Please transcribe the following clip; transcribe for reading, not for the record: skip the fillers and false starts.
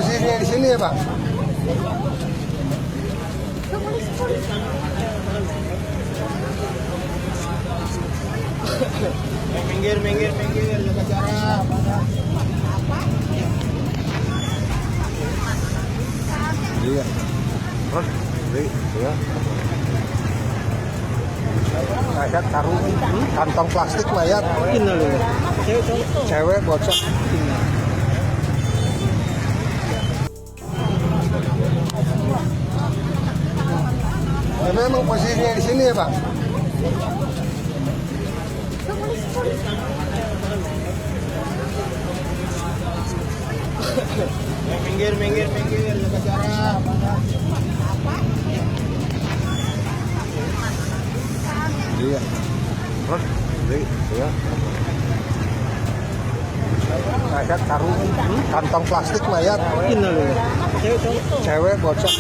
posisinya di sini ya, Pak? Minggir, jaga jarak. Iya. Terus, iya. Mayat karung, kantong plastik mayat. Cewek bocah. Ya, memang posisinya di sini ya, Pak? Minggir, jaga jarak. Iya. Terus, iya. Mayat karung, kantong plastik mayat. Cewek bocah.